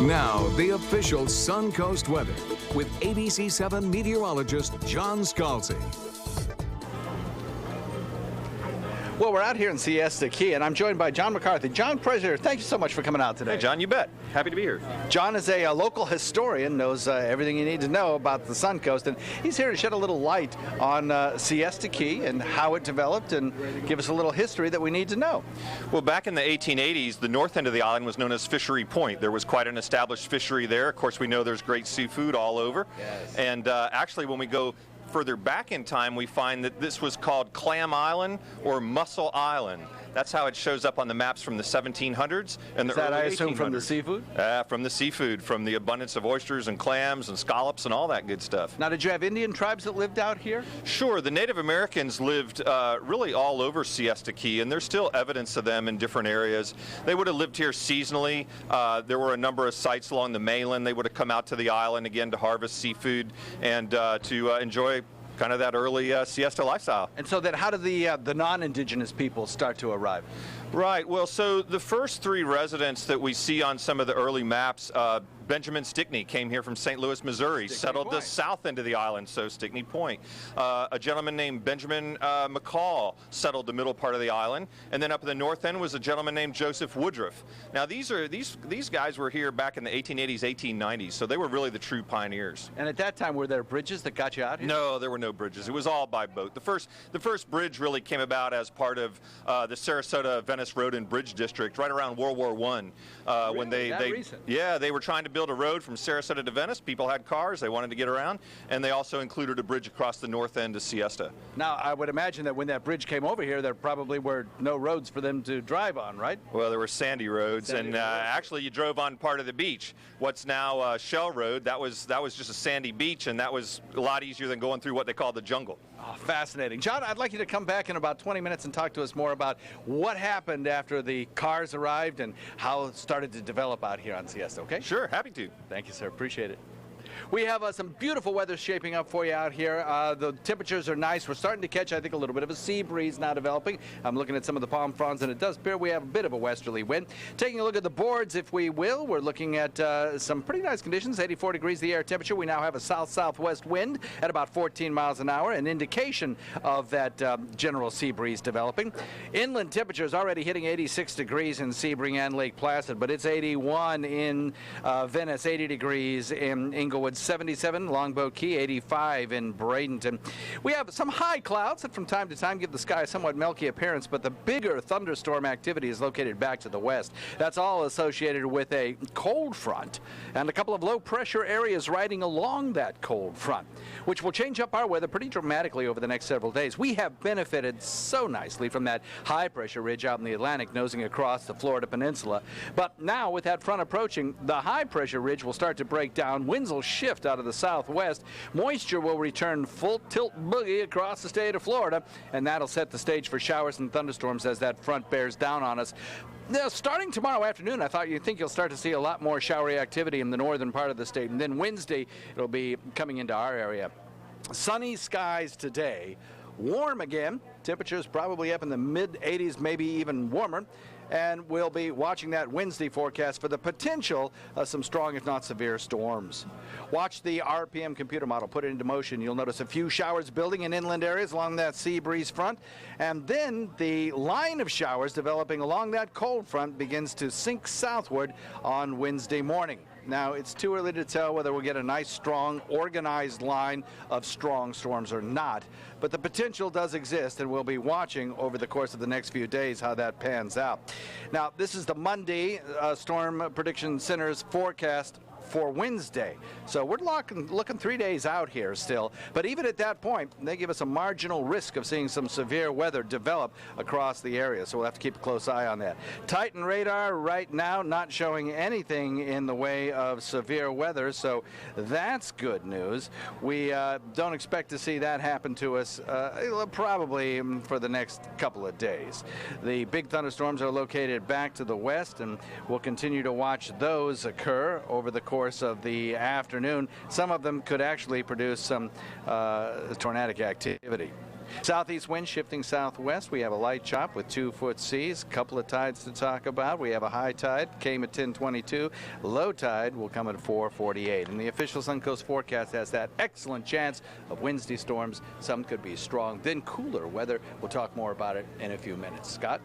Now, the official Suncoast weather with ABC7 meteorologist John Scalzi. Well, we're out here in Siesta Key, and I'm joined by John McCarthy. John, pleasure. Thank you so much for coming out today. Hey, John, you bet. Happy to be here. John is a local historian, knows everything you need to know about the Suncoast, and he's here to shed a little light on Siesta Key and how it developed and give us a little history that we need to know. Well, back in the 1880s, the north end of the island was known as Fishery Point. There was quite an established fishery there. Of course, we know there's great seafood all over. Yes. And actually, when we go further back in time, we find that this was called Clam Island or Mussel Island. That's how it shows up on the maps from the 1700s and the early 1800s. I assume, from the seafood? From the seafood, from the abundance of oysters and clams and scallops and all that good stuff. Now, did you have Indian tribes that lived out here? Sure. The Native Americans lived really all over Siesta Key, and there's still evidence of them in different areas. They would have lived here seasonally. There were a number of sites along the mainland. They would have come out to the island again to harvest seafood and to enjoy kind of that early siesta lifestyle. And so then how did the non-indigenous people start to arrive? Right. Well, so the first three residents that we see on some of the early maps, Benjamin Stickney came here from St. Louis, Missouri, settled the south end of the island, so Stickney Point. A gentleman named Benjamin McCall settled the middle part of the island, and then up in the north end was a gentleman named Joseph Woodruff. Now these guys were here back in the 1880s, 1890s, so they were really the true pioneers. And at that time, were there bridges that got you out here? No, there were no bridges. It was all by boat. The first bridge really came about as part of the Sarasota-Venice Road and Bridge District right around World War I. Really? When they were trying to build a road from Sarasota to Venice. People had cars, they wanted to get around, and they also included a bridge across the north end of Siesta. Now, I would imagine that when that bridge came over here, there probably were no roads for them to drive on, right? Well, there were sandy roads, actually you drove on part of the beach. What's now Shell Road, that was just a sandy beach, and that was a lot easier than going through what they call the jungle. Oh, fascinating. John, I'd like you to come back in about 20 minutes and talk to us more about what happened after the cars arrived and how it started to develop out here on Siesta, okay? Sure, happy to. Thank you, sir. Appreciate it. We have some beautiful weather shaping up for you out here. The temperatures are nice. We're starting to catch, I think, a little bit of a sea breeze now developing. I'm looking at some of the palm fronds, and it does appear we have a bit of a westerly wind. Taking a look at the boards, if we will, we're looking at some pretty nice conditions. 84 degrees the air temperature. We now have a south-southwest wind at about 14 miles an hour, an indication of that general sea breeze developing. Inland temperatures already hitting 86 degrees in Sebring and Lake Placid, but it's 81 in Venice, 80 degrees in Inglewood, 77 Longboat Key, 85 in Bradenton. We have some high clouds that from time to time give the sky a somewhat milky appearance, but the bigger thunderstorm activity is located back to the west. That's all associated with a cold front and a couple of low pressure areas riding along that cold front, which will change up our weather pretty dramatically over the next several days. We have benefited so nicely from that high pressure ridge out in the Atlantic nosing across the Florida Peninsula. But now with that front approaching, the high pressure ridge will start to break down. Winds will shift out of the southwest. Moisture will return full tilt boogie across the state of Florida, and that'll set the stage for showers and thunderstorms as that front bears down on us. Now, starting tomorrow afternoon, I think you'll start to see a lot more showery activity in the northern part of the state, and then Wednesday it'll be coming into our area. Sunny skies today. Warm again. Temperatures probably up in the mid-80s, maybe even warmer. And we'll be watching that Wednesday forecast for the potential of some strong, if not severe, storms. Watch the RPM computer model, put it into motion. You'll notice a few showers building in inland areas along that sea breeze front. And then the line of showers developing along that cold front begins to sink southward on Wednesday morning. Now, it's too early to tell whether we'll get a nice, strong, organized line of strong storms or not, but the potential does exist, and we'll be watching over the course of the next few days how that pans out. Now, this is the Monday Storm Prediction Center's forecast for Wednesday. So we're looking 3 days out here still. But even at that point, they give us a marginal risk of seeing some severe weather develop across the area. So we'll have to keep a close eye on that. Titan radar right now not showing anything in the way of severe weather. So that's good news. We don't expect to see that happen to us probably for the next couple of days. The big thunderstorms are located back to the west, and we'll continue to watch those occur over the course of the afternoon. Some of them could actually produce some tornadic activity. Southeast wind shifting southwest. We have a light chop with 2-foot seas. Couple of tides to talk about. We have a high tide came at 10:22. Low tide will come at 4:48. And the official Suncoast forecast has that excellent chance of Wednesday storms. Some could be strong, then cooler weather. We'll talk more about it in a few minutes. Scott?